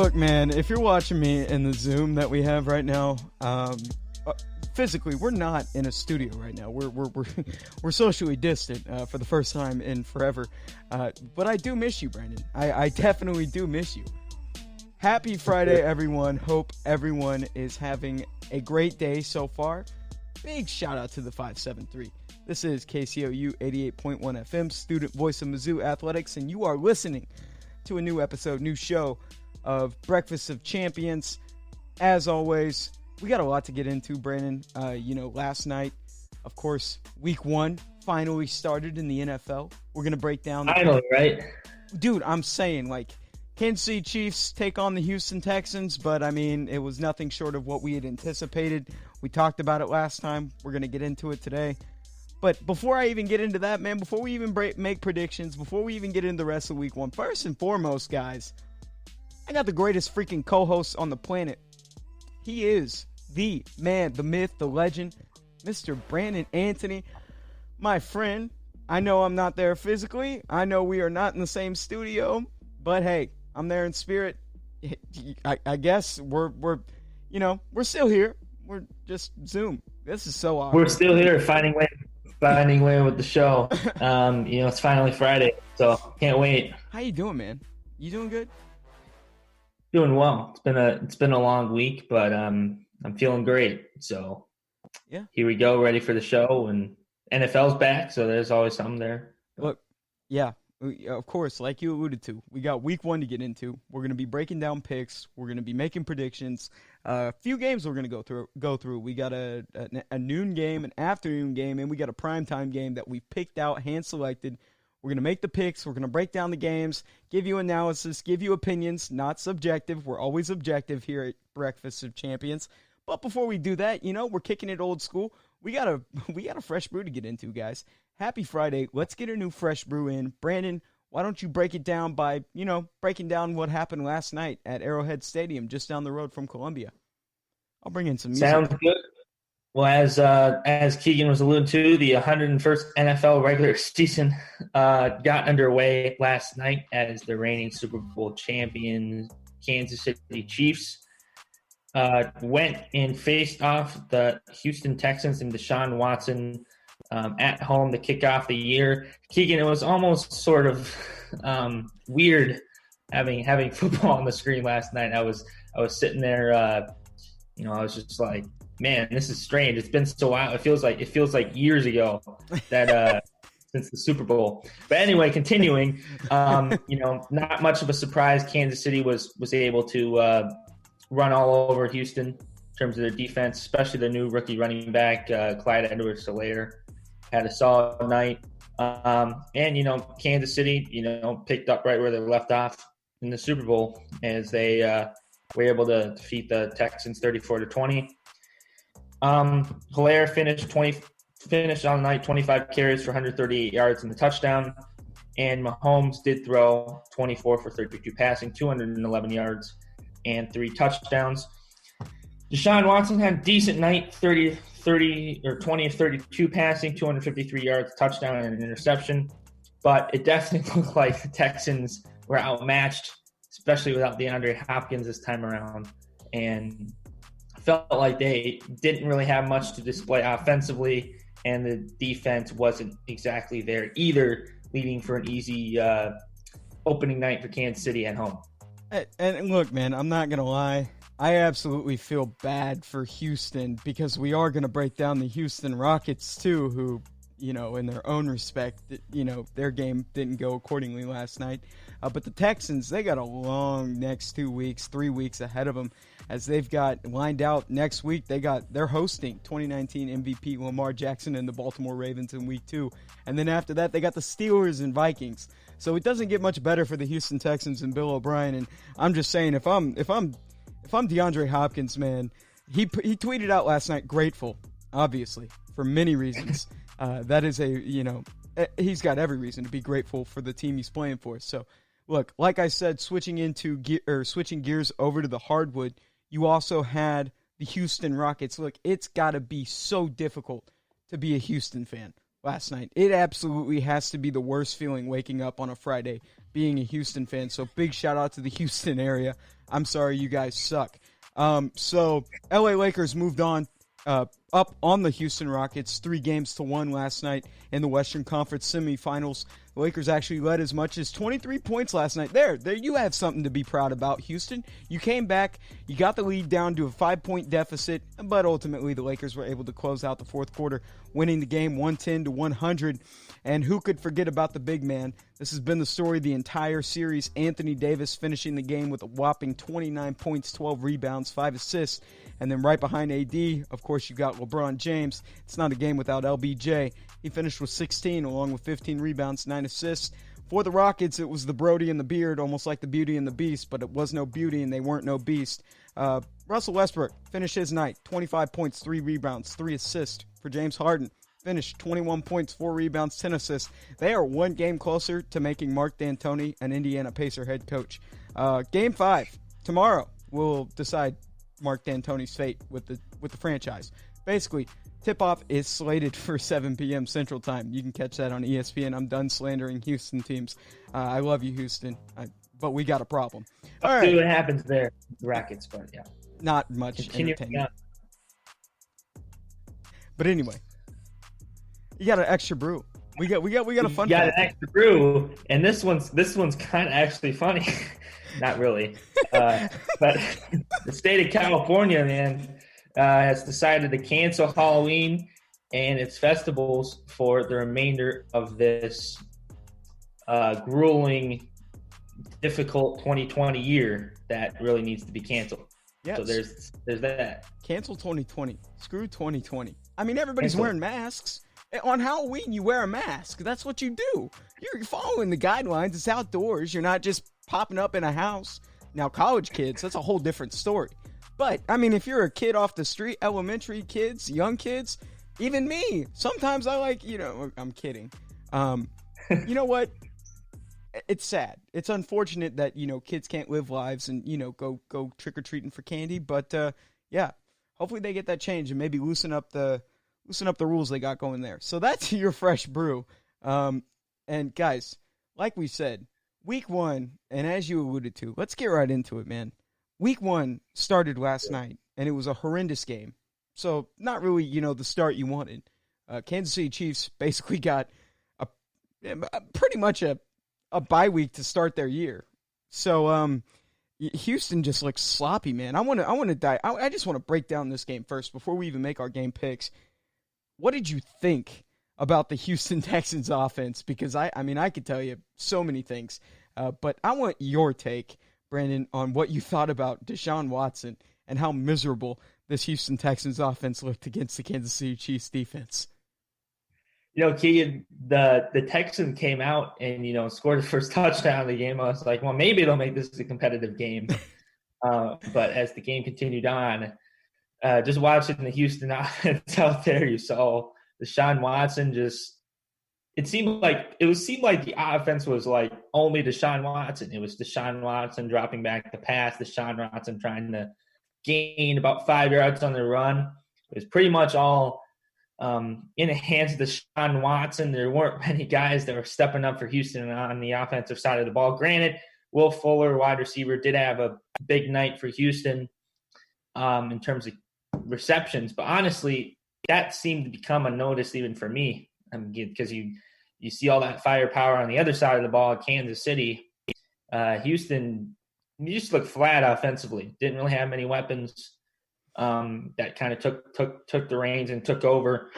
Look, man, if you're watching me in the Zoom that we have right now, physically, we're not in a studio right now. We're socially distant for the first time in forever. But I do miss you, Brandon. I definitely do miss you. Happy Friday, everyone. Hope everyone is having a great day so far. Big shout out to the 573. This is KCOU 88.1 FM, student voice of Mizzou Athletics, and you are listening to a new episode, new show of Breakfast of Champions. As always, we got a lot to get into, Brandon. Last night, of course, week 1 finally started in the NFL. We're going to break down. Finally, right? Dude, I'm saying, Kansas City Chiefs take on the Houston Texans, but, it was nothing short of what we had anticipated. We talked about it last time. We're going to get into it today. But before I even get into that, man, before we even make predictions, before we even get into the rest of week 1, first and foremost, guys, I got the greatest freaking co-host on the planet. He is the man, the myth, the legend, Mr. Brandon Anthony. My friend, I know I'm not there physically. I know we are not in the same studio, but hey, I'm there in spirit. I guess we're still here. We're just Zoom. This is so awesome. We're still here, finding way with the show. It's finally Friday, so can't wait. How you doing, man? You doing good? Doing well. It's been a long week, but I'm feeling great. So yeah, here we go, ready for the show, and NFL's back, so there's always something there. Look, yeah, of course, like you alluded to, we got week 1 to get into. We're going to be breaking down picks. We're going to be making predictions. A few games we're going to go through. We got a noon game, an afternoon game, and we got a primetime game that we picked out, hand-selected. We're going to make the picks. We're going to break down the games, give you analysis, give you opinions, not subjective. We're always objective here at Breakfast of Champions. But before we do that, we're kicking it old school. We got a fresh brew to get into, guys. Happy Friday. Let's get a new fresh brew in. Brandon, why don't you break it down by, breaking down what happened last night at Arrowhead Stadium just down the road from Columbia? I'll bring in some music. Sounds good. Well, as Keegan was alluding to, the 101st NFL regular season got underway last night as the reigning Super Bowl champion Kansas City Chiefs went and faced off the Houston Texans and Deshaun Watson at home to kick off the year. Keegan, it was almost sort of weird having football on the screen last night. I was sitting there, I was just like, man, this is strange. It's been so while. It feels like years ago that since the Super Bowl. But anyway, continuing, not much of a surprise. Kansas City was able to run all over Houston in terms of their defense, especially their new rookie running back, Clyde Edwards-Helaire, had a solid night. And Kansas City, picked up right where they left off in the Super Bowl as they were able to defeat the Texans 34-20. Helaire finished on the night 25 carries for 138 yards and a touchdown, and Mahomes did throw 24 for 32 passing, 211 yards and 3 touchdowns. Deshaun Watson had a decent night, 20 of 32 passing, 253 yards, touchdown and an interception, but it definitely looked like the Texans were outmatched, especially without DeAndre Hopkins this time around, and felt like they didn't really have much to display offensively, and the defense wasn't exactly there either, leading for an easy opening night for Kansas City at home. And look, man, I'm not going to lie. I absolutely feel bad for Houston because we are going to break down the Houston Rockets too, who, in their own respect, their game didn't go accordingly last night. But the Texans, they got a long next 2 weeks, 3 weeks ahead of them, as they've got lined out next week. They're hosting 2019 MVP Lamar Jackson and the Baltimore Ravens in week 2. And then after that, they got the Steelers and Vikings. So it doesn't get much better for the Houston Texans and Bill O'Brien. And I'm just saying, if I'm DeAndre Hopkins, man, he tweeted out last night, grateful, obviously, for many reasons. That is he's got every reason to be grateful for the team he's playing for. So, look, like I said, switching gears over to the hardwood, you also had the Houston Rockets. Look, it's got to be so difficult to be a Houston fan last night. It absolutely has to be the worst feeling waking up on a Friday being a Houston fan. So big shout out to the Houston area. I'm sorry, you guys suck. So LA Lakers moved on up on the Houston Rockets 3-1 last night in the Western Conference semifinals. The Lakers actually led as much as 23 points last night. There you have something to be proud about, Houston. You came back, you got the lead down to a 5-point deficit, but ultimately the Lakers were able to close out the fourth quarter, winning the game 110-100. And who could forget about the big man? This has been the story the entire series. Anthony Davis finishing the game with a whopping 29 points, 12 rebounds, 5 assists. And then right behind AD, of course, you got LeBron James. It's not a game without LBJ. He finished with 16 along with 15 rebounds, 9 assists. For the Rockets, it was the Brody and the Beard, almost like the Beauty and the Beast, but it was no beauty and they weren't no beast. Russell Westbrook finished his night, 25 points, 3 rebounds, 3 assists. For James Harden, finished 21 points, 4 rebounds, 10 assists. They are one game closer to making Mark D'Antoni an Indiana Pacer head coach. Game 5, tomorrow, will decide Mark D'Antoni's fate with the franchise. Basically, tip-off is slated for 7 p.m. Central Time. You can catch that on ESPN. I'm done slandering Houston teams. I love you, Houston, but we got a problem. All right. See what happens there, the Rockets, but yeah. Not much entertainment. But anyway, you got an extra brew. We got a fun. You got an extra brew, and this one's kind of actually funny. Not really, but the state of California, man, has decided to cancel Halloween and its festivals for the remainder of this grueling, difficult 2020 year that really needs to be canceled. Yes. So there's that. Cancel 2020. Screw 2020. I mean, everybody's wearing masks. On Halloween, you wear a mask. That's what you do. You're following the guidelines. It's outdoors. You're not just popping up in a house. Now, college kids, that's a whole different story. But, I mean, if you're a kid off the street, elementary kids, young kids, even me, sometimes I like, I'm kidding. You know what? It's sad. It's unfortunate that, kids can't live lives and, go trick-or-treating for candy. But, yeah, hopefully they get that change and maybe loosen up the rules they got going there. So that's your fresh brew. And, guys, like we said, Week 1, and as you alluded to, let's get right into it, man. Week 1 started last night, and it was a horrendous game. So not really, the start you wanted. Kansas City Chiefs basically got pretty much a bye week to start their year. So Houston just looks sloppy, man. I just want to break down this game first before we even make our game picks. What did you think about the Houston Texans offense? Because I could tell you so many things, but I want your take, Brandon, on what you thought about Deshaun Watson and how miserable this Houston Texans offense looked against the Kansas City Chiefs defense. Keegan, the Texans came out and, scored the first touchdown of the game. I was like, well, maybe they'll make this a competitive game. But as the game continued on, just watching the Houston offense out there, you saw Deshaun Watson it seemed like the offense was like only Deshaun Watson. It was Deshaun Watson dropping back the pass, Deshaun Watson trying to gain about 5 yards on the run. It was pretty much all in the hands of Deshaun Watson. There weren't many guys that were stepping up for Houston on the offensive side of the ball. Granted, Will Fuller, wide receiver, did have a big night for Houston in terms of receptions, but honestly, that seemed to become unnoticed even for me. Because you see all that firepower on the other side of the ball at Kansas City. Houston, you just looked flat offensively. Didn't really have many weapons that kind of took the reins and took over.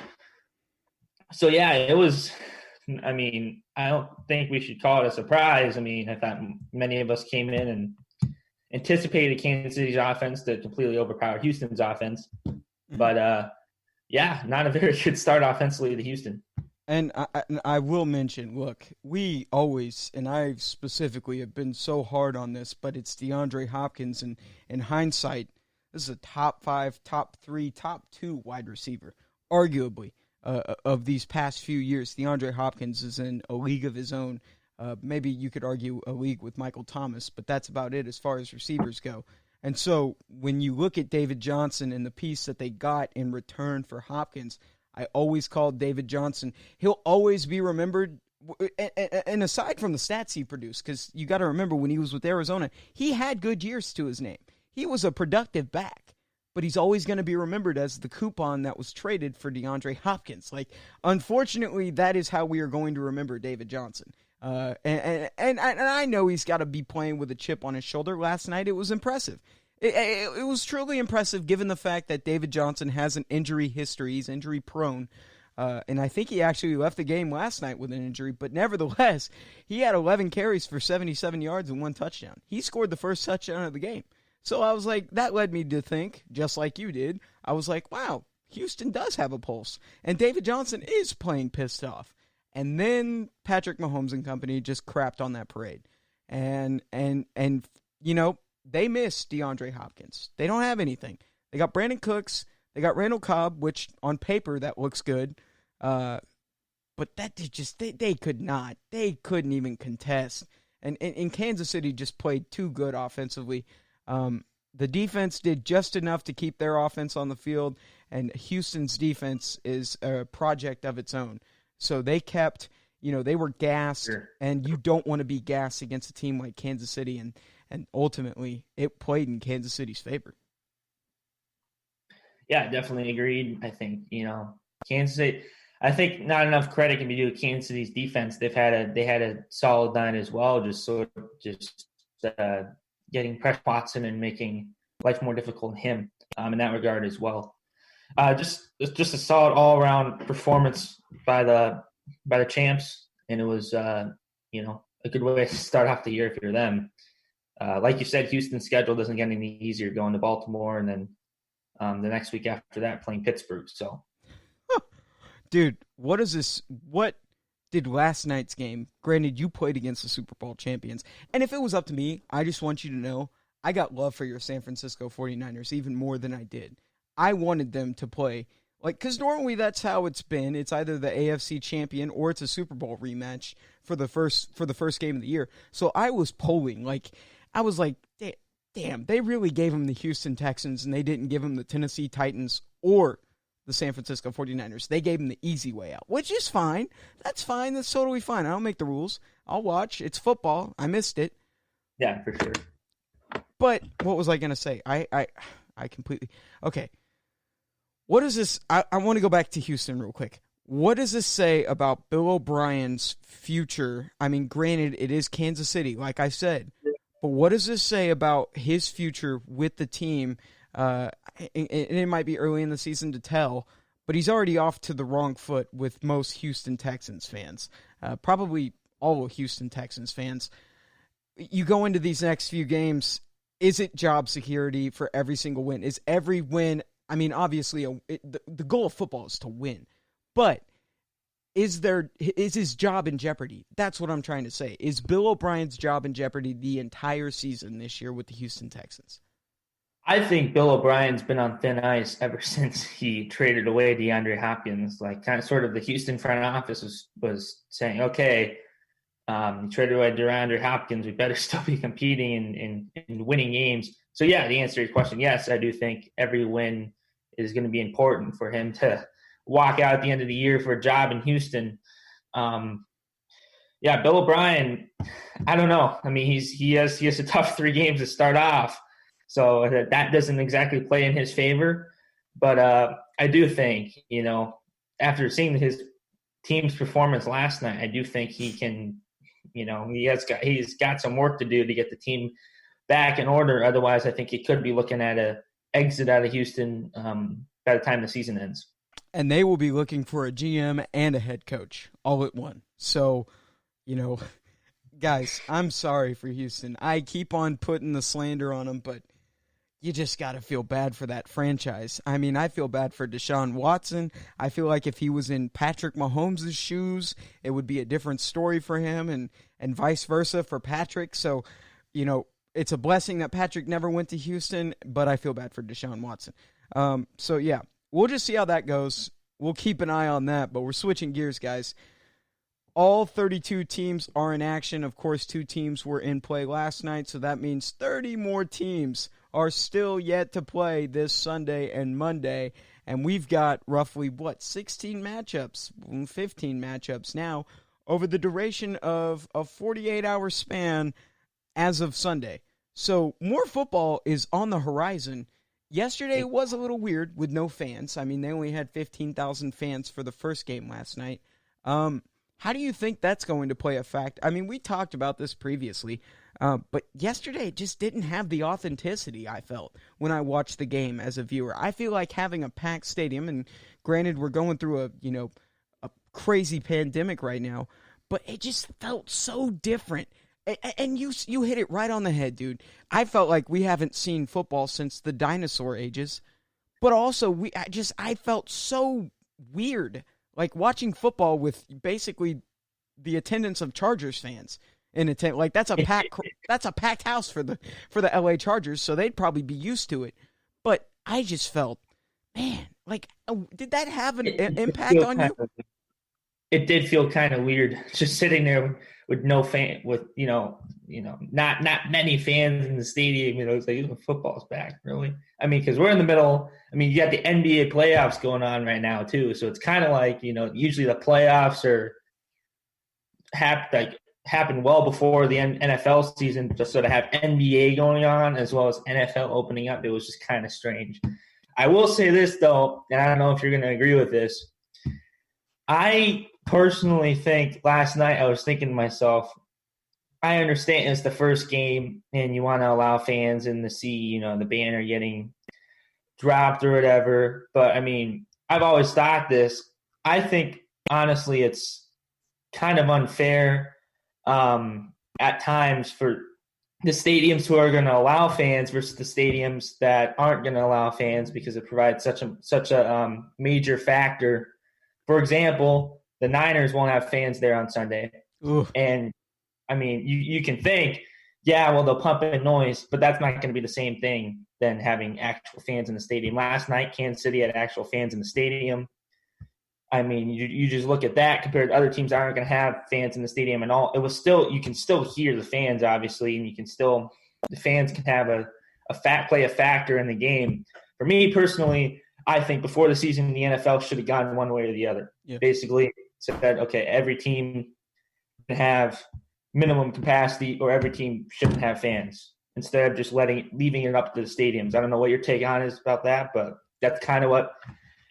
So, yeah, it was – I don't think we should call it a surprise. I thought many of us came in and anticipated Kansas City's offense to completely overpower Houston's offense. But, yeah, not a very good start offensively to Houston. And I will mention, look, we always, and I specifically have been so hard on this, but it's DeAndre Hopkins, and in hindsight, this is a top 5, top 3, top 2 wide receiver, arguably, of these past few years. DeAndre Hopkins is in a league of his own. Maybe you could argue a league with Michael Thomas, but that's about it as far as receivers go. And so when you look at David Johnson and the piece that they got in return for Hopkins, I always called David Johnson. He'll always be remembered and aside from the stats he produced, because you got to remember when he was with Arizona, he had good years to his name. He was a productive back, but he's always going to be remembered as the coupon that was traded for DeAndre Hopkins. Like, unfortunately, that is how we are going to remember David Johnson. And I know he's got to be playing with a chip on his shoulder. Last night, it was impressive. It was truly impressive given the fact that David Johnson has an injury history. He's injury prone. And I think he actually left the game last night with an injury. But nevertheless, he had 11 carries for 77 yards and 1 touchdown. He scored the first touchdown of the game. So I was like, that led me to think, just like you did, I was like, wow, Houston does have a pulse. And David Johnson is playing pissed off. And then Patrick Mahomes and company just crapped on that parade. And you know, they missed DeAndre Hopkins. They don't have anything. They got Brandon Cooks. They got Randall Cobb, which on paper that looks good. But that just, they could not. They couldn't even contest. And Kansas City just played too good offensively. The defense did just enough to keep their offense on the field, and Houston's defense is a project of its own. So they kept, you know, they were gassed, Sure. and you don't want to be gassed against a team like Kansas City, and ultimately it played in Kansas City's favor. Yeah, definitely agreed. I think, you know, Kansas City, I think not enough credit can be due to Kansas City's defense. They had a solid night as well, getting press Watson and making life more difficult on him in that regard as well. Just a solid all around performance by the champs, and it was you know, a good way to start off the year if you're them. Like you said, Houston's schedule doesn't get any easier, going to Baltimore and then the next week after that playing Pittsburgh. So, dude, what did last night's game? Granted, you played against the Super Bowl champions, and if it was up to me, I just want you to know I got love for your San Francisco 49ers even more than I did. I wanted them to play, like, because normally that's how it's been. It's either the AFC champion or it's a Super Bowl rematch for the first game of the year. So I was polling, like, I was like, damn, they really gave them the Houston Texans and they didn't give them the Tennessee Titans or the San Francisco 49ers. They gave them the easy way out, which is fine. That's fine. That's totally fine. I don't make the rules. I'll watch. It's football. I missed it. yeah, for sure. But what was I going to say? I completely... Okay. What is this? I want to go back to Houston real quick. What does this say about Bill O'Brien's future? I mean, granted, it is Kansas City, like I said. But what does this say about his future with the team? And it might be early in the season to tell, but he's already off to the wrong foot with most Houston Texans fans. Probably all Houston Texans fans. You go into these next few games, is it job security for every single win? Is every win, I mean, obviously the goal of football is to win, but is his job in jeopardy? That's what I'm trying to say. Is Bill O'Brien's job in jeopardy the entire season this year with the Houston Texans? I think Bill O'Brien's been on thin ice ever since he traded away DeAndre Hopkins. Like, kind of sort of the Houston front office was saying, okay, you traded away DeAndre Hopkins, we better still be competing and winning games. So, yeah, the answer to your question, yes, I do think every win is going to be important for him to walk out at the end of the year for a job in Houston. Yeah, Bill O'Brien, I don't know. I mean, he has a tough 3 games to start off, so that doesn't exactly play in his favor. But I do think, you know, after seeing his team's performance last night, I do think he can, you know, he's got some work to do to get the team back in order. Otherwise, I think he could be looking at a exit out of Houston by the time the season ends. And they will be looking for a GM and a head coach all at one. So, you know, guys, I'm sorry for Houston. I keep on putting the slander on them, but you just got to feel bad for that franchise. I mean, I feel bad for Deshaun Watson. I feel like if he was in Patrick Mahomes' shoes, it would be a different story for him and vice versa for Patrick. So, you know, it's a blessing that Patrick never went to Houston, but I feel bad for Deshaun Watson. So, yeah, we'll just see how that goes. We'll keep an eye on that, but we're switching gears, guys. All 32 teams are in action. Of course, 2 teams were in play last night, so that means 30 more teams are still yet to play this Sunday and Monday. And we've got roughly, 16 matchups, 15 matchups now over the duration of a 48-hour span as of Sunday. So more football is on the horizon. Yesterday was a little weird with no fans. I mean, they only had 15,000 fans for the first game last night. How do you think that's going to play a fact? I mean, we talked about this previously, but yesterday it just didn't have the authenticity I felt when I watched the game as a viewer. I feel like having a packed stadium, and granted we're going through a crazy pandemic right now, but it just felt so different. And you hit it right on the head, dude. I felt like we haven't seen football since the dinosaur ages, but also I felt so weird, like watching football with basically the attendance of Chargers fans in attend. Like that's a packed house for the LA Chargers, so they'd probably be used to it. But I just felt, man, like did that have an impact on you? It did feel kind of weird just sitting there with no fan, with not many fans in the stadium. It's like football's back, really. I mean, because we're in the middle. I mean, you got the NBA playoffs going on right now too, so it's kind of like usually the playoffs happen well before the NFL season, just sort of have NBA going on as well as NFL opening up. It was just kind of strange. I will say this though, and I don't know if you're going to agree with this. I personally think last night I was thinking to myself, I understand it's the first game and you want to allow fans in to see, the banner getting dropped or whatever. But I mean, I've always thought this. I think honestly it's kind of unfair at times for the stadiums who are going to allow fans versus the stadiums that aren't going to allow fans, because it provides such a major factor. For example, the Niners won't have fans there on Sunday. Ooh. And, I mean, you can think, yeah, well, they'll pump in noise, but that's not going to be the same thing than having actual fans in the stadium. Last night, Kansas City had actual fans in the stadium. I mean, you just look at that compared to other teams that aren't going to have fans in the stadium and all. It was still – you can still hear the fans, obviously, and you can still – the fans can have play a factor in the game. For me personally – I think before the season, the NFL should have gone one way or the other. Yeah. Basically said, okay, every team can have minimum capacity, or every team shouldn't have fans, instead of just leaving it up to the stadiums. I don't know what your take on is about that, but that's kind of what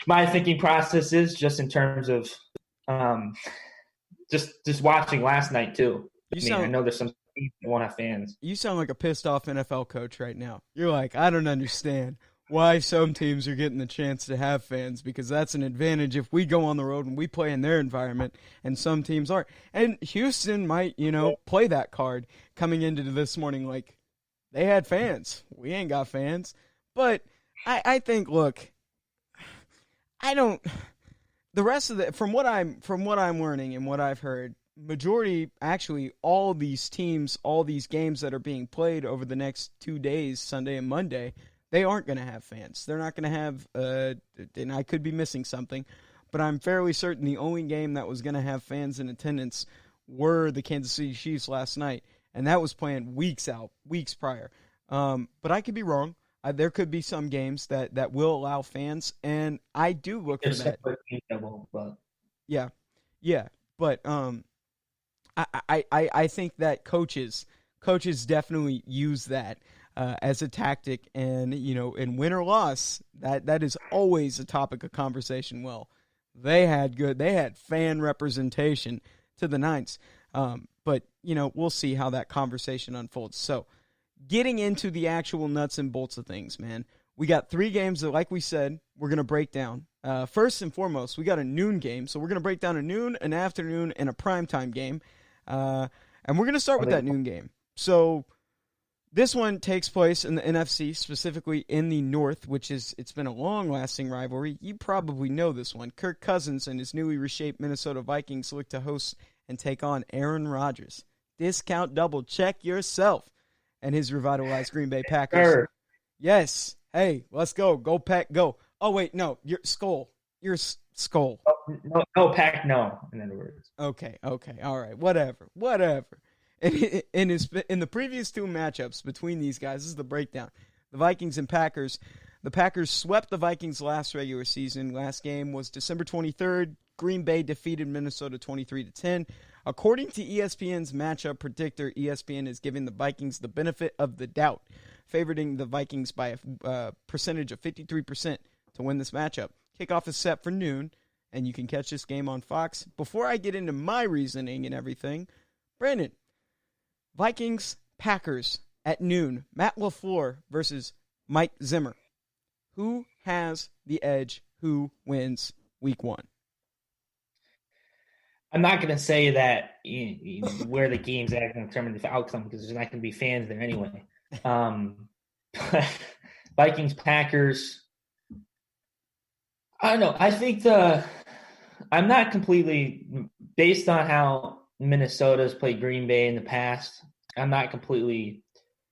my thinking process is, just in terms of just watching last night too. I know there's some teams that won't have fans. You sound like a pissed off NFL coach right now. You're like, I don't understand why some teams are getting the chance to have fans, because that's an advantage if we go on the road and we play in their environment, and some teams aren't. And Houston might, play that card coming into this morning, like they had fans. We ain't got fans. But I think, look, the rest of from what I'm learning and what I've heard, majority, actually all these teams, all these games that are being played over the next 2 days, Sunday and Monday, they aren't going to have fans. They're not going to have, and I could be missing something, but I'm fairly certain the only game that was going to have fans in attendance were the Kansas City Chiefs last night, and that was planned weeks prior. But I could be wrong. There could be some games that will allow fans, and I do look for that. Yeah. But I think that coaches definitely use that as a tactic, and in win or loss, that is always a topic of conversation. Well, they had fan representation to the nines, but we'll see how that conversation unfolds. So, getting into the actual nuts and bolts of things, man, we got 3 games that, like we said, we're gonna break down. First and foremost, we got a noon game, so we're gonna break down a noon, an afternoon, and a primetime game, and we're gonna start with that noon game. So, this one takes place in the NFC, specifically in the North, it's been a long-lasting rivalry. You probably know this one. Kirk Cousins and his newly reshaped Minnesota Vikings look to host and take on Aaron Rodgers. Discount double check yourself. And his revitalized Green Bay Packers. Sure. Yes. Hey, let's go. Go Pack, go. Oh, wait, no. You're Skull. You're Skull. No Pack, no, in other words. Okay. All right. Whatever. In the previous 2 matchups between these guys, this is the breakdown. The Vikings and Packers. The Packers swept the Vikings last regular season. Last game was December 23rd. Green Bay defeated Minnesota 23-10. According to ESPN's matchup predictor, ESPN is giving the Vikings the benefit of the doubt, favoring the Vikings by a percentage of 53% to win this matchup. Kickoff is set for noon, and you can catch this game on Fox. Before I get into my reasoning and everything, Brandon, Vikings, Packers at noon. Matt LaFleur versus Mike Zimmer. Who has the edge? Who wins week 1? I'm not going to say that where the game's at going to determine the outcome because there's not going to be fans there anyway. Vikings, Packers. I don't know. I think I'm not completely, based on how Minnesota's played Green Bay in the past, I'm not completely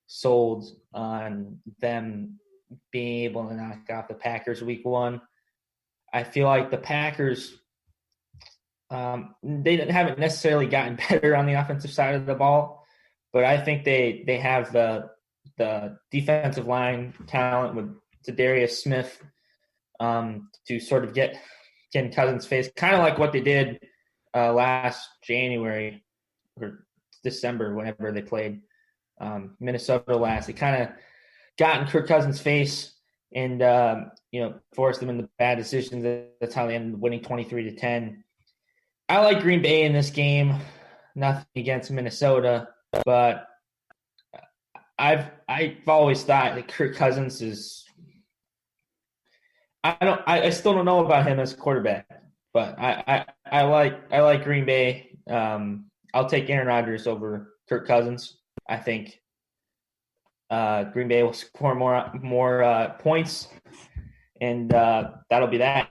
sold on them being able to knock out the Packers week 1. I feel like the Packers, they haven't necessarily gotten better on the offensive side of the ball, but I think they have the defensive line talent with Zadarius Smith to sort of get in Cousins' face, kind of like what they did last January or December, whenever they played Minnesota last. They kind of got in Kirk Cousins' face and forced them into bad decisions. That's how they ended up winning 23-10. I like Green Bay in this game. Nothing against Minnesota, but I've always thought that Kirk Cousins is. I still don't know about him as a quarterback, but I like Green Bay. I'll take Aaron Rodgers over Kirk Cousins. I think Green Bay will score more points, and that'll be that.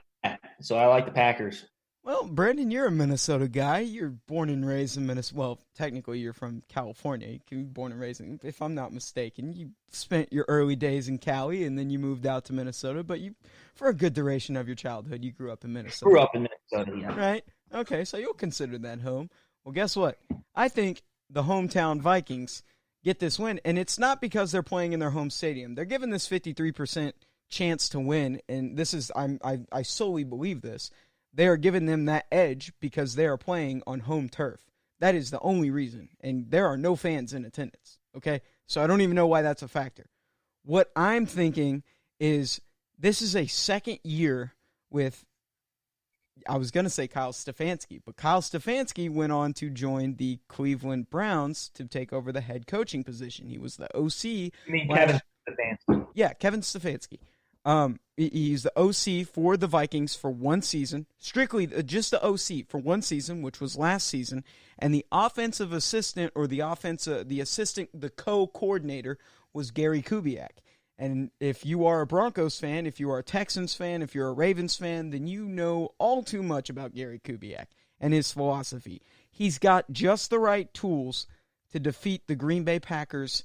So I like the Packers. Well, Brandon, you're a Minnesota guy. You're born and raised in Minnesota. Well, technically, you're from California. You can be born and raised in, if I'm not mistaken. You spent your early days in Cali, and then you moved out to Minnesota. But for a good duration of your childhood, you grew up in Minnesota. Grew up in Minnesota, yeah. Right? Okay, so you'll consider that home. Well, guess what? I think the hometown Vikings get this win, and it's not because they're playing in their home stadium. They're given this 53% chance to win, and this is I solely believe this. They are giving them that edge because they are playing on home turf. That is the only reason. And there are no fans in attendance. Okay? So I don't even know why that's a factor. What I'm thinking is this is a second year with, I was going to say Kyle Stefanski, but Kyle Stefanski went on to join the Cleveland Browns to take over the head coaching position. He was the OC. You mean Kevin Stefanski? Yeah, Kevin Stefanski. He's the OC for the Vikings for one season, strictly just the OC for one season, which was last season, and the offensive assistant or the co-coordinator was Gary Kubiak. And if you are a Broncos fan, if you are a Texans fan, if you're a Ravens fan, then you know all too much about Gary Kubiak and his philosophy. He's got just the right tools to defeat the Green Bay Packers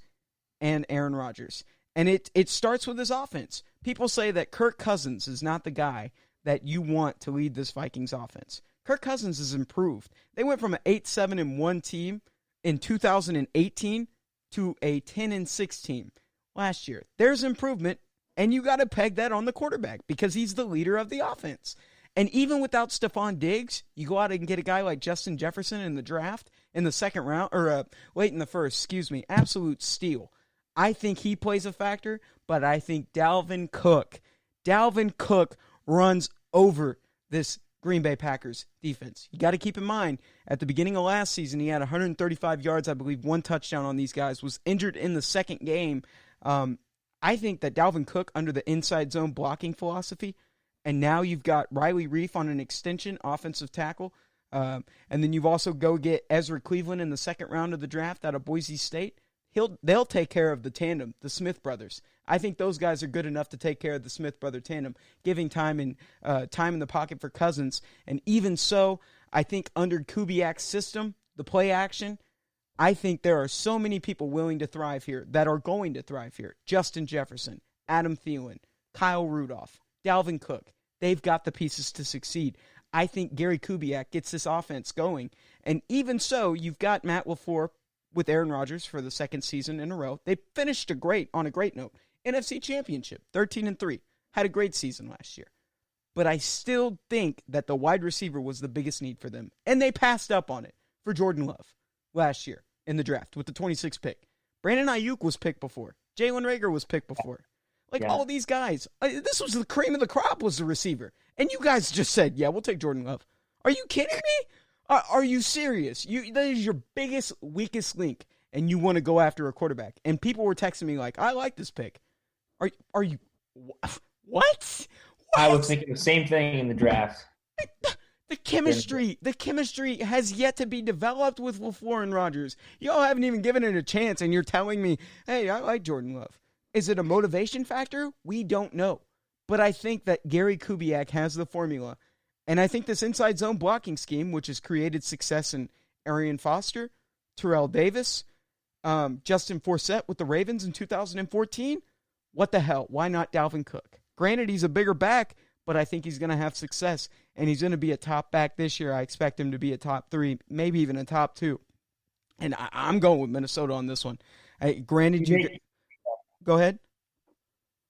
and Aaron Rodgers. And it starts with his offense. People say that Kirk Cousins is not the guy that you want to lead this Vikings offense. Kirk Cousins has improved. They went from an 8-7-1 team in 2018 to a 10-6 team last year. There's improvement, and you got to peg that on the quarterback because he's the leader of the offense. And even without Stephon Diggs, you go out and get a guy like Justin Jefferson in the draft in the second round, or late in the first, absolute steal. I think he plays a factor, but I think Dalvin Cook runs over this Green Bay Packers defense. You got to keep in mind, at the beginning of last season, he had 135 yards, I believe, 1 touchdown on these guys, was injured in the second game. I think that Dalvin Cook, under the inside zone blocking philosophy, and now you've got Riley Reif on an extension, offensive tackle, and then you've also go get Ezra Cleveland in the second round of the draft out of Boise State. They'll take care of the tandem, the Smith brothers. I think those guys are good enough to take care of the Smith brother tandem, giving time in the pocket for Cousins. And even so, I think under Kubiak's system, the play action, I think there are so many people willing to thrive here that are going to thrive here. Justin Jefferson, Adam Thielen, Kyle Rudolph, Dalvin Cook. They've got the pieces to succeed. I think Gary Kubiak gets this offense going. And even so, you've got Matt LaFleur with Aaron Rodgers for the second season in a row. They finished on a great note. NFC Championship, 13-3. Had a great season last year. but I still think that the wide receiver was the biggest need for them. And they passed up on it for Jordan Love last year in the draft with the 26th pick. Brandon Ayuk was picked before. Jalen Reagor was picked before. All these guys. This was the cream of the crop was the receiver. And you guys just said, yeah, we'll take Jordan Love. Are you kidding me? Are you serious? That is your biggest, weakest link, and you want to go after a quarterback. And people were texting me like, I like this pick. Are you what? I was thinking the same thing in the draft. The chemistry has yet to be developed with LaFleur and Rodgers. Y'all haven't even given it a chance, and you're telling me, hey, I like Jordan Love. Is it a motivation factor? We don't know. But I think that Gary Kubiak has the formula. And I think this inside zone blocking scheme, which has created success in Arian Foster, Terrell Davis, Justin Forsett with the Ravens in 2014, what the hell? Why not Dalvin Cook? Granted, he's a bigger back, but I think he's going to have success, and he's going to be a top back this year. I expect him to be a top 3, maybe even a top 2. And I'm going with Minnesota on this one. Granted, go ahead.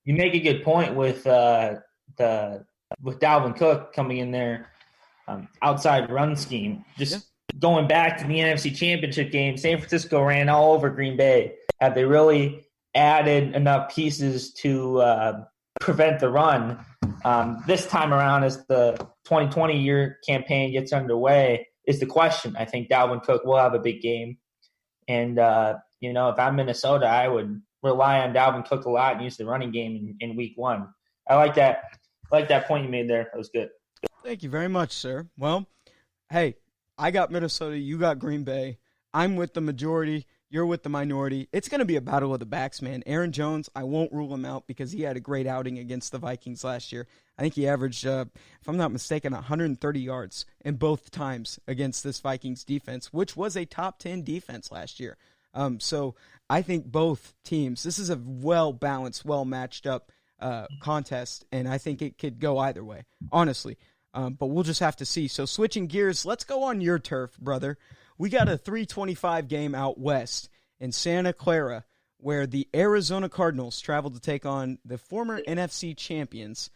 You make a good point with Dalvin Cook coming in there, outside run scheme. Going back to the NFC Championship game, San Francisco ran all over Green Bay. Have they really added enough pieces to prevent the run? This time around, as the 2020 year campaign gets underway, is the question. I think Dalvin Cook will have a big game. And, if I'm Minnesota, I would rely on Dalvin Cook a lot and use the running game in week 1. I like that. I like that point you made there. That was good. Thank you very much, sir. Well, hey, I got Minnesota. You got Green Bay. I'm with the majority. You're with the minority. It's going to be a battle of the backs, man. Aaron Jones, I won't rule him out because he had a great outing against the Vikings last year. I think he averaged, if I'm not mistaken, 130 yards in both times against this Vikings defense, which was a top 10 defense last year. So I think both teams, this is a well-balanced, well-matched up contest, and I think it could go either way, honestly. But we'll just have to see. So switching gears, let's go on your turf, brother. We got a 325 game out west in Santa Clara where the Arizona Cardinals traveled to take on the former NFC champions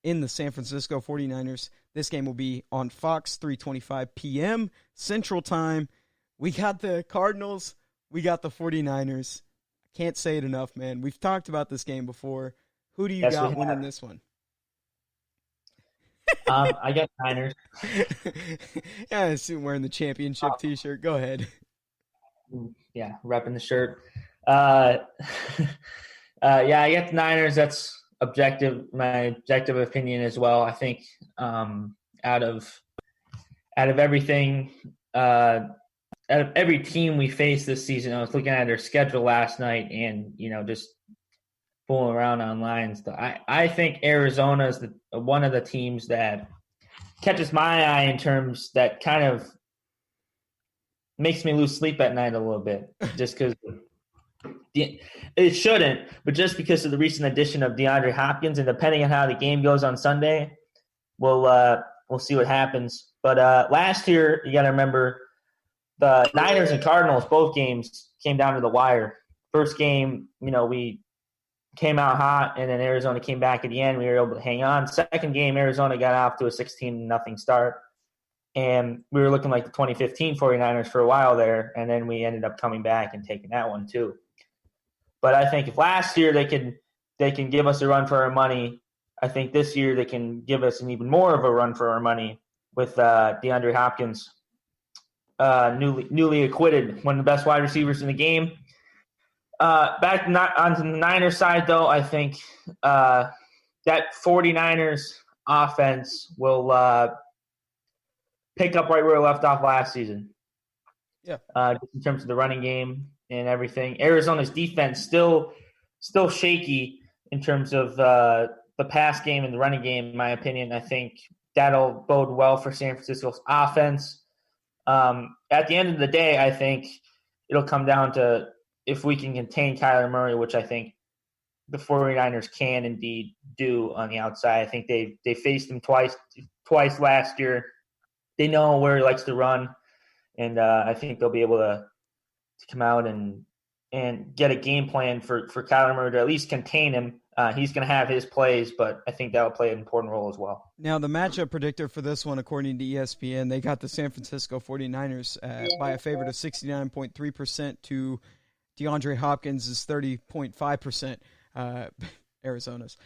in the San Francisco 49ers. This game will be on Fox, 3:25 p.m. Central Time. We got the Cardinals. We got the 49ers. I can't say it enough, man. We've talked about this game before. Who do you got winning this one? I got Niners. Yeah, I assume wearing the championship T-shirt. Go ahead. Yeah, repping the shirt. Yeah, I got the Niners. That's my objective opinion as well. I think out of everything, out of every team we faced this season, I was looking at their schedule last night and just fooling around online. So I think Arizona is one of the teams that catches my eye in terms that kind of makes me lose sleep at night a little bit, just because it shouldn't, but just because of the recent addition of DeAndre Hopkins, and depending on how the game goes on Sunday, we'll see what happens. But last year, you got to remember the Niners and Cardinals, both games came down to the wire. First game, we came out hot, and then Arizona came back at the end. We were able to hang on. Second game, Arizona got off to a 16-0 start, and we were looking like the 2015 49ers for a while there, and then we ended up coming back and taking that one too. But I think if last year they can give us a run for our money, I think this year they can give us an even more of a run for our money with DeAndre Hopkins, newly acquitted, one of the best wide receivers in the game. Back onto the Niners side, though, I think that 49ers offense will pick up right where it left off last season. Yeah. Just in terms of the running game and everything. Arizona's defense still shaky in terms of the pass game and the running game, in my opinion. I think that'll bode well for San Francisco's offense. At the end of the day, I think it'll come down to if we can contain Kyler Murray, which I think the 49ers can indeed do on the outside. I think they faced him twice last year. They know where he likes to run, and I think they'll be able to come out and get a game plan for Kyler Murray to at least contain him. He's going to have his plays, but I think that'll play an important role as well. Now, the matchup predictor for this one, according to ESPN, they got the San Francisco 49ers by a favorite of 69.3% to DeAndre Hopkins is 30.5%, Arizona's.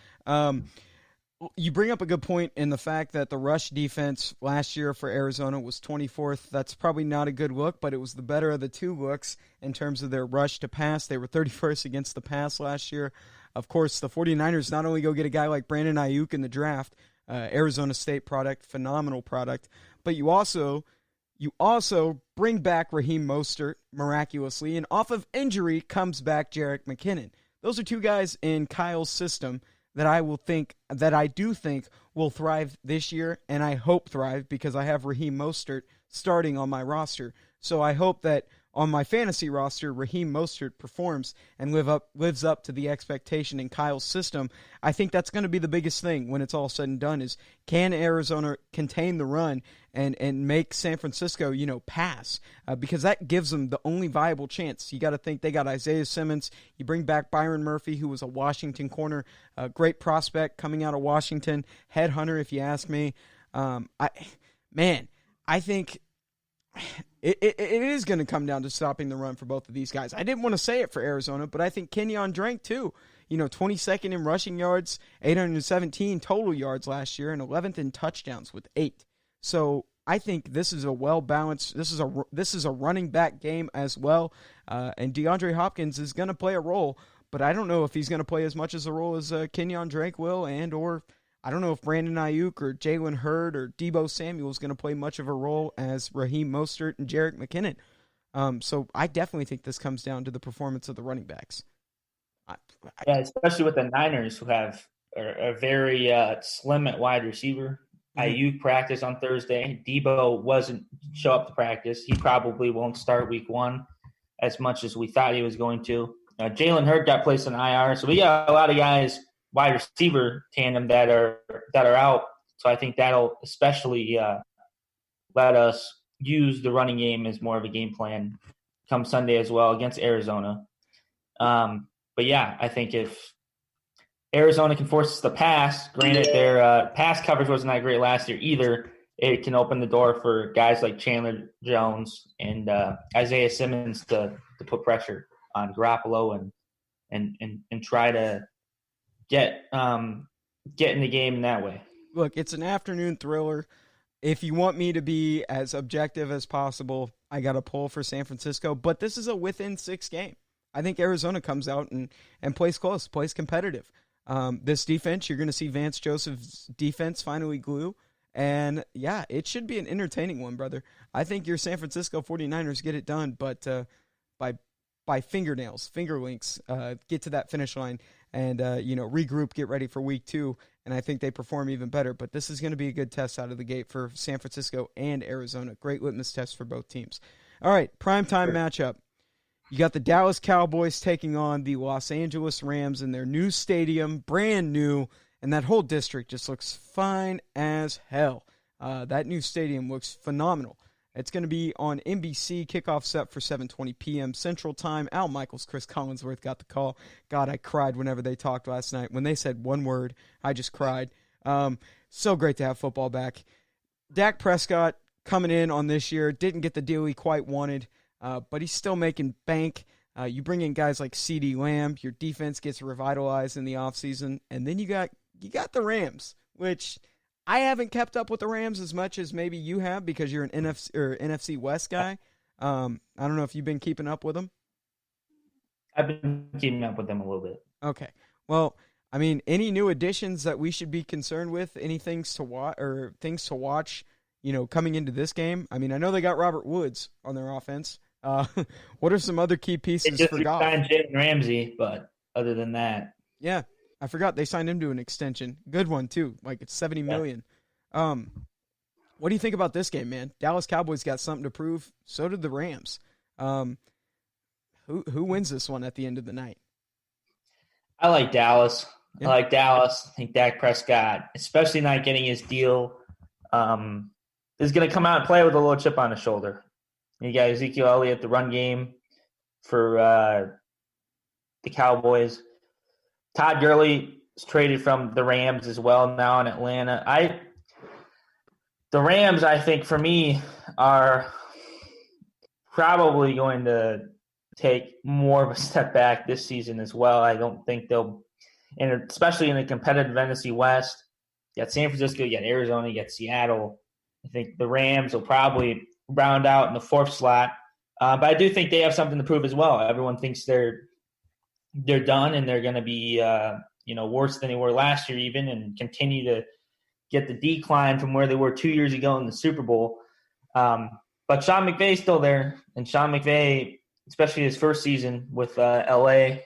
You bring up a good point in the fact that the rush defense last year for Arizona was 24th. That's probably not a good look, but it was the better of the two looks in terms of their rush to pass. They were 31st against the pass last year. Of course, the 49ers not only go get a guy like Brandon Ayuk in the draft, Arizona State product, phenomenal product, but you also bring back Raheem Mostert miraculously, and off of injury comes back Jerick McKinnon. Those are two guys in Kyle's system that I do think will thrive this year, and I hope thrive because I have Raheem Mostert starting on my roster. So I hope that on my fantasy roster, Raheem Mostert performs and lives up to the expectation in Kyle's system. I think that's going to be the biggest thing when it's all said and done is can Arizona contain the run and make San Francisco, pass? Because that gives them the only viable chance. You got to think they got Isaiah Simmons. You bring back Byron Murphy, who was a Washington corner, a great prospect coming out of Washington, headhunter if you ask me. I think it is going to come down to stopping the run for both of these guys. I didn't want to say it for Arizona, but I think Kenyon Drake too. 22nd in rushing yards, 817 total yards last year, and 11th in touchdowns with 8. So I think this is a well-balanced, this is a running back game as well, and DeAndre Hopkins is going to play a role, but I don't know if he's going to play as much as a role as Kenyon Drake will, or I don't know if Brandon Ayuk or Jalen Hurd or Deebo Samuel is going to play much of a role as Raheem Mostert and Jerick McKinnon. So I definitely think this comes down to the performance of the running backs. Yeah, especially with the Niners who have a very slim at wide receiver. Ayuk practiced on Thursday. Deebo wasn't show up to practice. He probably won't start week 1 as much as we thought he was going to. Jalen Hurd got placed on IR, so we got a lot of guys wide receiver tandem that are out. So I think that'll especially let us use the running game as more of a game plan come Sunday as well against Arizona. But yeah, I think if Arizona can force us to pass, granted their pass coverage wasn't that great last year either, it can open the door for guys like Chandler Jones and Isaiah Simmons to put pressure on Garoppolo and try to get in the game in that way. Look, it's an afternoon thriller. If you want me to be as objective as possible, I got a pull for San Francisco, but this is a within 6 game. I think Arizona comes out and plays close, plays competitive. This defense, you're going to see Vance Joseph's defense finally glue, and yeah, it should be an entertaining one, brother. I think your San Francisco 49ers get it done, but by fingerlinks, get to that finish line and regroup, get ready for week 2, and I think they perform even better. But this is going to be a good test out of the gate for San Francisco and Arizona. Great litmus test for both teams. All right, primetime matchup. You got the Dallas Cowboys taking on the Los Angeles Rams in their new stadium, brand new, and that whole district just looks fine as hell. That new stadium looks phenomenal. It's going to be on NBC, kickoff set for 7:20 p.m. Central Time. Al Michaels, Chris Collinsworth got the call. God, I cried whenever they talked last night. When they said one word, I just cried. So great to have football back. Dak Prescott coming in on this year, didn't get the deal he quite wanted, but he's still making bank. You bring in guys like CeeDee Lamb, your defense gets revitalized in the offseason, and then you got the Rams, which I haven't kept up with the Rams as much as maybe you have because you're an NFC West guy. I don't know if you've been keeping up with them. I've been keeping up with them a little bit. Okay. Well, I mean, any new additions that we should be concerned with? Any things to watch or things to watch? Coming into this game. I mean, I know they got Robert Woods on their offense. What are some other key pieces for Goff? They just signed Jalen Ramsey, but other than that, yeah. I forgot they signed him to an extension. Good one, too. Like, it's $70 million. What do you think about this game, man? Dallas Cowboys got something to prove. So did the Rams. Who wins this one at the end of the night? I like Dallas. Yeah. I think Dak Prescott, especially not getting his deal, is going to come out and play with a little chip on his shoulder. You got Ezekiel Elliott, the run game for the Cowboys. Todd Gurley is traded from the Rams as well now in Atlanta. The Rams, I think, for me, are probably going to take more of a step back this season as well. I don't think they'll, and especially in the competitive NFC West, you got San Francisco, you got Arizona, you got Seattle. I think the Rams will probably round out in the fourth slot. But I do think they have something to prove as well. Everyone thinks they're done and they're going to be worse than they were last year even, and continue to get the decline from where they were 2 years ago in the Super Bowl. But Sean McVay's still there, and Sean McVay, especially his first season with LA,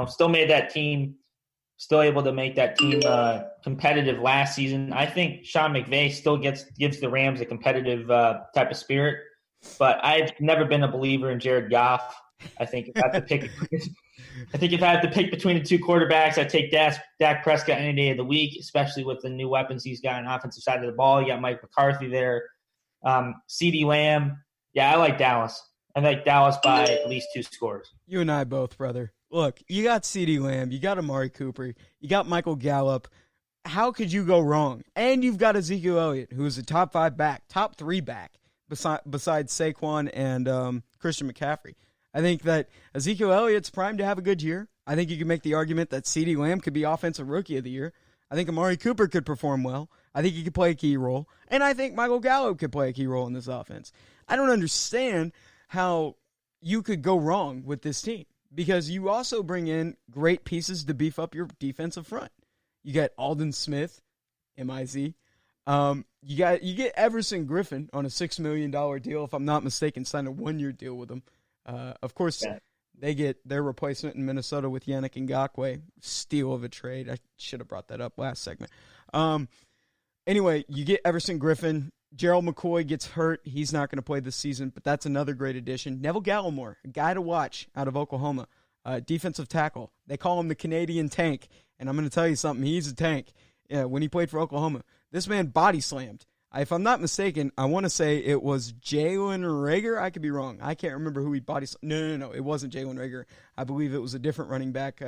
still made that team, still able to make that team competitive last season. I think Sean McVay still gives the Rams a competitive type of spirit, but I've never been a believer in Jared Goff. I think if I have to pick between the two quarterbacks, I'd take Dak Prescott any day of the week, especially with the new weapons he's got on the offensive side of the ball. You got Mike McCarthy there. CeeDee Lamb. Yeah, I like Dallas. I like Dallas by at least 2 scores. You and I both, brother. Look, you got CeeDee Lamb, you got Amari Cooper, you got Michael Gallup. How could you go wrong? And you've got Ezekiel Elliott, who is a top 5 back, top 3 back, besides Saquon and Christian McCaffrey. I think that Ezekiel Elliott's primed to have a good year. I think you can make the argument that CeeDee Lamb could be Offensive Rookie of the Year. I think Amari Cooper could perform well. I think he could play a key role. And I think Michael Gallup could play a key role in this offense. I don't understand how you could go wrong with this team, because you also bring in great pieces to beef up your defensive front. You got Aldon Smith, M-I-Z. You get Everson Griffin on a $6 million deal, if I'm not mistaken, signed a 1-year deal with him. Of course, they get their replacement in Minnesota with Yannick Ngakoue. Steal of a trade. I should have brought that up last segment. Anyway, you get Everson Griffin. Gerald McCoy gets hurt. He's not going to play this season, but that's another great addition. Neville Gallimore, a guy to watch out of Oklahoma, defensive tackle. They call him the Canadian Tank, and I'm going to tell you something. He's a tank. Yeah, when he played for Oklahoma, this man body slammed. If I'm not mistaken, I want to say it was Jalen Reagor. I could be wrong. I can't remember who he body slammed. No. It wasn't Jalen Reagor. I believe it was a different running back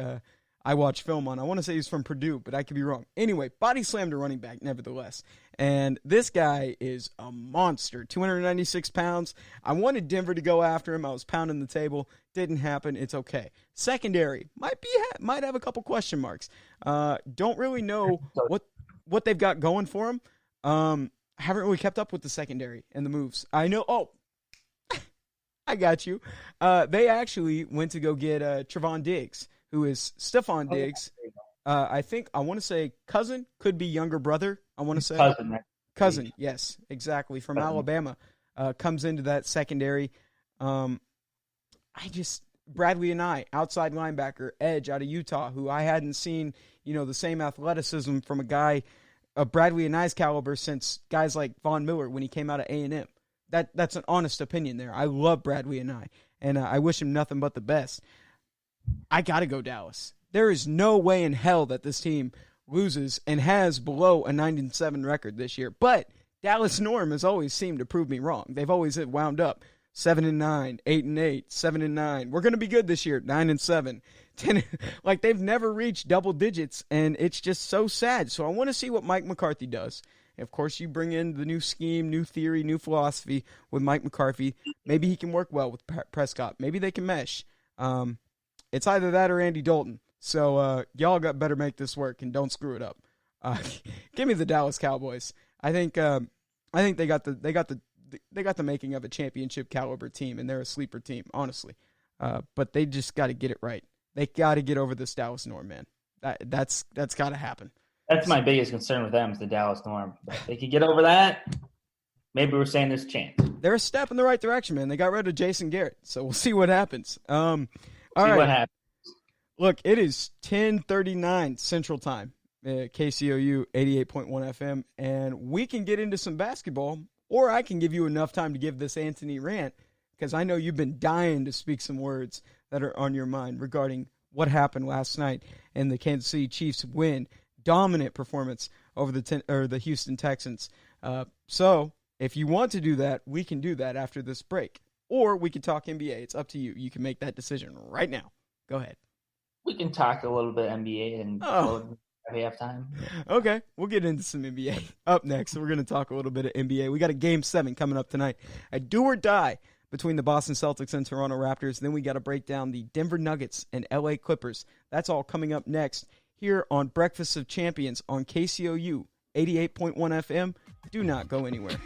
I watched film on. I want to say he's from Purdue, but I could be wrong. Anyway, body slammed a running back nevertheless. And this guy is a monster, 296 pounds. I wanted Denver to go after him. I was pounding the table. Didn't happen. It's okay. Secondary might have a couple question marks. Don't really know what they've got going for them. Haven't really kept up with the secondary and the moves. I know. Oh, I got you. They actually went to go get Trevon Diggs, who is Stephon Diggs. I want to say cousin, could be younger brother. I want to say cousin. Yes, exactly. From Alabama, comes into that secondary. Bradley and outside linebacker, edge out of Utah, who I hadn't seen, the same athleticism from a guy of Bradley and I's caliber since guys like Von Miller when he came out of A&M. That's an honest opinion there. I love Bradley and I wish him nothing but the best. I got to go Dallas. There is no way in hell that this team loses and has below a 9-7 record this year. But Dallas Norm has always seemed to prove me wrong. They've always wound up 7-9, 8-8, 7-9. We're going to be good this year, 9-7, 10. Like, they've never reached double digits, and it's just so sad. So I want to see what Mike McCarthy does. Of course, you bring in the new scheme, new theory, new philosophy with Mike McCarthy. Maybe he can work well with Prescott. Maybe they can mesh. It's either that or Andy Dalton. So y'all better make this work and don't screw it up. Give me the Dallas Cowboys. I think they got the making of a championship caliber team, and they're a sleeper team, honestly. But they just got to get it right. They got to get over this Dallas Norm, man. That's got to happen. That's my biggest concern with them is the Dallas Norm. If they could get over that, maybe we're saying there's a chance. They're a step in the right direction, man. They got rid of Jason Garrett, so we'll see what happens. All right. What happens. Look, it is 10:39 Central Time, KCOU 88.1 FM, and we can get into some basketball, or I can give you enough time to give this Anthony rant, because I know you've been dying to speak some words that are on your mind regarding what happened last night and the Kansas City Chiefs win. Dominant performance over the Houston Texans. So if you want to do that, we can do that after this break. Or we can talk NBA. It's up to you. You can make that decision right now. Go ahead. We can talk a little bit NBA and Oh. halftime. Okay, we'll get into some NBA. Up next, we're going to talk a little bit of NBA. We got a Game 7 coming up tonight. A do or die between the Boston Celtics and Toronto Raptors. Then we got to break down the Denver Nuggets and LA Clippers. That's all coming up next here on Breakfast of Champions on KCOU 88.1 FM. Do not go anywhere.